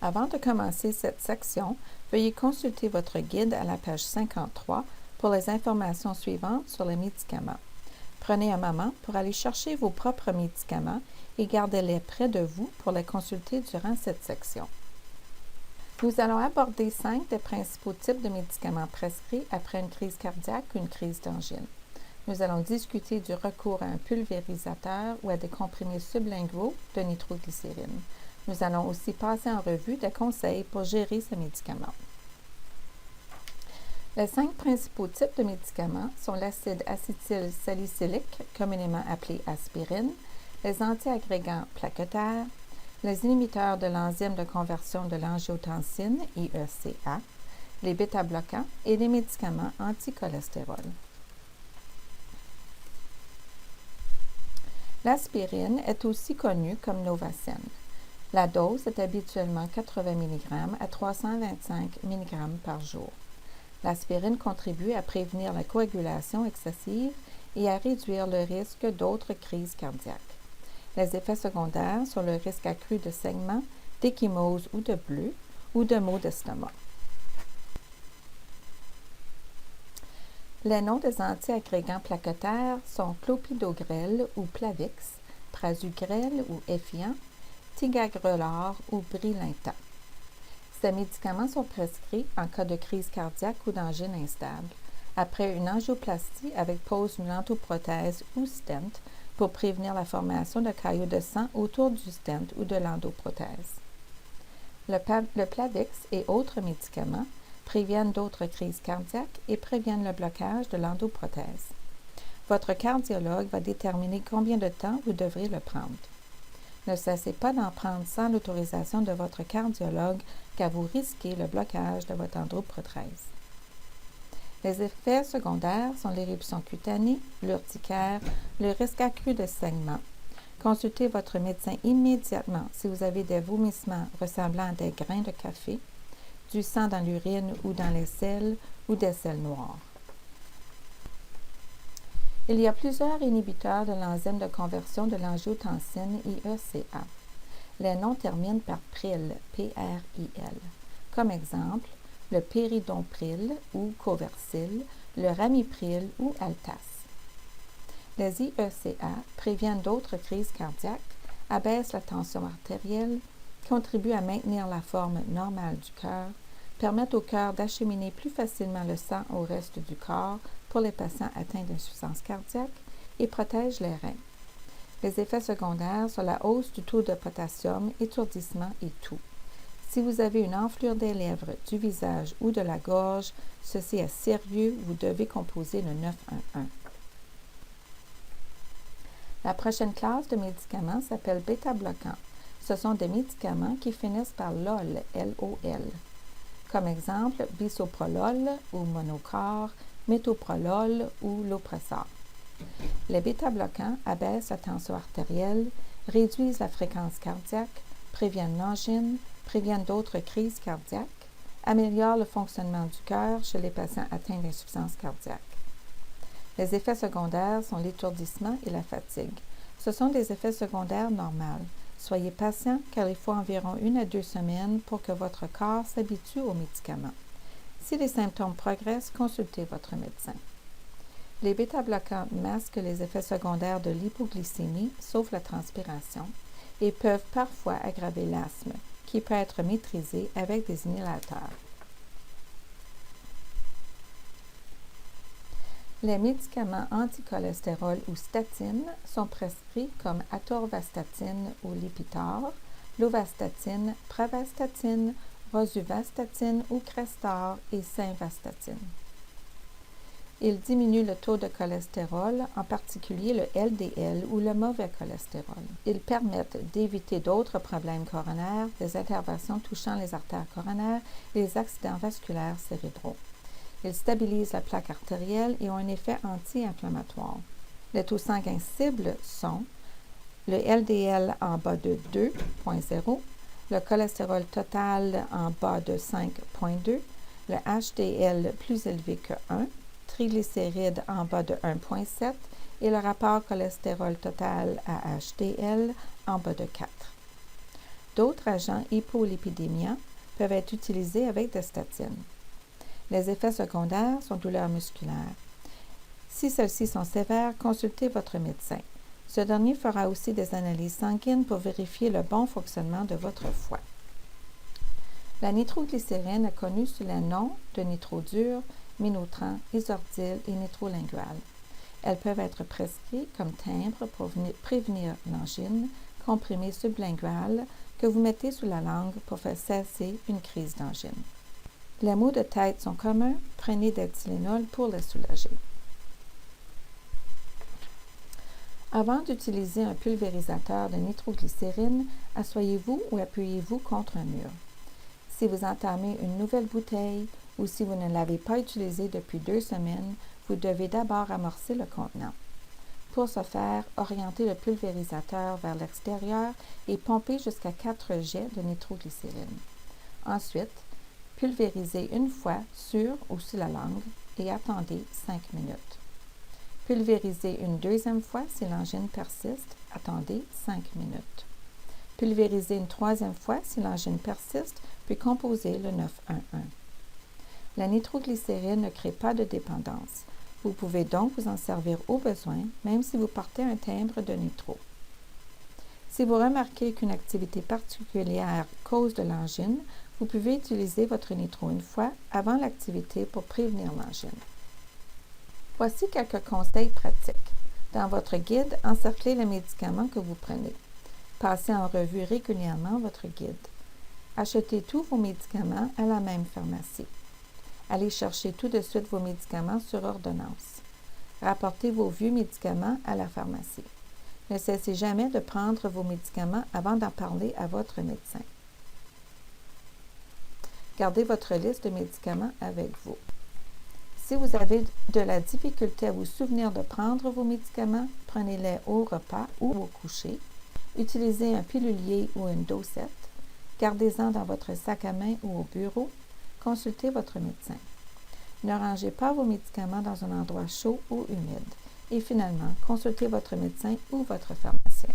Avant de commencer cette section, veuillez consulter votre guide à la page 53 pour les informations suivantes sur les médicaments. Prenez un moment pour aller chercher vos propres médicaments et gardez-les près de vous pour les consulter durant cette section. Nous allons aborder 5 des principaux types de médicaments prescrits après une crise cardiaque ou une crise d'angine. Nous allons discuter du recours à un pulvérisateur ou à des comprimés sublinguaux de nitroglycérine. Nous allons aussi passer en revue des conseils pour gérer ces médicaments. Les 5 principaux types de médicaments sont l'acide acétylsalicylique, communément appelé aspirine, les antiagrégants plaquettaires, les inhibiteurs de l'enzyme de conversion de l'angiotensine, IECA, les bêta-bloquants et les médicaments anticholestérol. L'aspirine est aussi connue comme Novacin. La dose est habituellement 80 mg à 325 mg par jour. L'aspirine contribue à prévenir la coagulation excessive et à réduire le risque d'autres crises cardiaques. Les effets secondaires sont le risque accru de saignement, d'échymose ou de bleu ou de maux d'estomac. Les noms des antiagrégants plaquettaires sont clopidogrel ou Plavix, prasugrel ou Effiant, ticagrelor ou Brilinta. Ces médicaments sont prescrits en cas de crise cardiaque ou d'angine instable, après une angioplastie avec pose d'une endoprothèse ou stent pour prévenir la formation de caillots de sang autour du stent ou de l'endoprothèse. Le Plavix et autres médicaments préviennent d'autres crises cardiaques et préviennent le blocage de l'endoprothèse. Votre cardiologue va déterminer combien de temps vous devrez le prendre. Ne cessez pas d'en prendre sans l'autorisation de votre cardiologue car vous risquez le blocage de votre endoprothèse. Les effets secondaires sont l'éruption cutanée, l'urticaire, le risque accru de saignement. Consultez votre médecin immédiatement si vous avez des vomissements ressemblant à des grains de café, du sang dans l'urine ou dans les selles ou des selles noires. Il y a plusieurs inhibiteurs de l'enzyme de conversion de l'angiotensine IECA. Les noms terminent par pril, P-R-I-L. Comme exemple, le péridompril ou Coversil, le ramipril ou Altas. Les IECA préviennent d'autres crises cardiaques, abaissent la tension artérielle, contribuent à maintenir la forme normale du cœur, permettent au cœur d'acheminer plus facilement le sang au reste du corps pour les patients atteints d'insuffisance cardiaque et protègent les reins. Les effets secondaires sont la hausse du taux de potassium, étourdissement et toux. Si vous avez une enflure des lèvres, du visage ou de la gorge, ceci est sérieux, vous devez composer le 911. La prochaine classe de médicaments s'appelle bêta-bloquants. Ce sont des médicaments qui finissent par LOL, L-O-L. Comme exemple, bisoprolol ou Monocor, métoprolol ou Lopressor. Les bêta-bloquants abaissent la tension artérielle, réduisent la fréquence cardiaque, préviennent l'angine, préviennent d'autres crises cardiaques, améliorent le fonctionnement du cœur chez les patients atteints d'insuffisance cardiaque. Les effets secondaires sont l'étourdissement et la fatigue. Ce sont des effets secondaires normaux. Soyez patient car il faut environ 1 à 2 semaines pour que votre corps s'habitue aux médicaments. Si les symptômes progressent, consultez votre médecin. Les bêta-bloquants masquent les effets secondaires de l'hypoglycémie, sauf la transpiration, et peuvent parfois aggraver l'asthme, qui peut être maîtrisé avec des inhalateurs. Les médicaments anticholestérol ou statines sont prescrits comme atorvastatine ou Lipitor, lovastatine, pravastatine, rosuvastatine ou Crestor et simvastatine. Ils diminuent le taux de cholestérol, en particulier le LDL ou le mauvais cholestérol. Ils permettent d'éviter d'autres problèmes coronaires, des interventions touchant les artères coronaires et les accidents vasculaires cérébraux. Ils stabilisent la plaque artérielle et ont un effet anti-inflammatoire. Les taux sanguins cibles sont le LDL en bas de 2,0, le cholestérol total en bas de 5,2, le HDL plus élevé que 1, triglycérides en bas de 1,7 et le rapport cholestérol total à HDL en bas de 4. D'autres agents hypolipidémiants peuvent être utilisés avec des statines. Les effets secondaires sont douleurs musculaires. Si celles-ci sont sévères, consultez votre médecin. Ce dernier fera aussi des analyses sanguines pour vérifier le bon fonctionnement de votre foie. La nitroglycérine est connue sous les noms de Nitrodure, Minotran, Isordyl et Nitrolingual. Elles peuvent être prescrites comme timbre pour prévenir l'angine, comprimé sublingual que vous mettez sous la langue pour faire cesser une crise d'angine. Les maux de tête sont communs, prenez des Tylenol pour les soulager. Avant d'utiliser un pulvérisateur de nitroglycérine, asseyez-vous ou appuyez-vous contre un mur. Si vous entamez une nouvelle bouteille ou si vous ne l'avez pas utilisée depuis 2 semaines, vous devez d'abord amorcer le contenant. Pour ce faire, orientez le pulvérisateur vers l'extérieur et pompez jusqu'à 4 jets de nitroglycérine. Ensuite, pulvérisez une fois sur ou sous la langue et attendez 5 minutes. Pulvérisez une deuxième fois si l'angine persiste, attendez 5 minutes. Pulvérisez une troisième fois si l'angine persiste, puis composez le 911. La nitroglycérine ne crée pas de dépendance. Vous pouvez donc vous en servir au besoin, même si vous portez un timbre de nitro. Si vous remarquez qu'une activité particulière cause de l'angine, vous pouvez utiliser votre nitro une fois avant l'activité pour prévenir l'angine. Voici quelques conseils pratiques. Dans votre guide, encerclez les médicaments que vous prenez. Passez en revue régulièrement votre guide. Achetez tous vos médicaments à la même pharmacie. Allez chercher tout de suite vos médicaments sur ordonnance. Rapportez vos vieux médicaments à la pharmacie. Ne cessez jamais de prendre vos médicaments avant d'en parler à votre médecin. Gardez votre liste de médicaments avec vous. Si vous avez de la difficulté à vous souvenir de prendre vos médicaments, prenez-les au repas ou au coucher. Utilisez un pilulier ou une dosette. Gardez-en dans votre sac à main ou au bureau. Consultez votre médecin. Ne rangez pas vos médicaments dans un endroit chaud ou humide. Et finalement, consultez votre médecin ou votre pharmacien.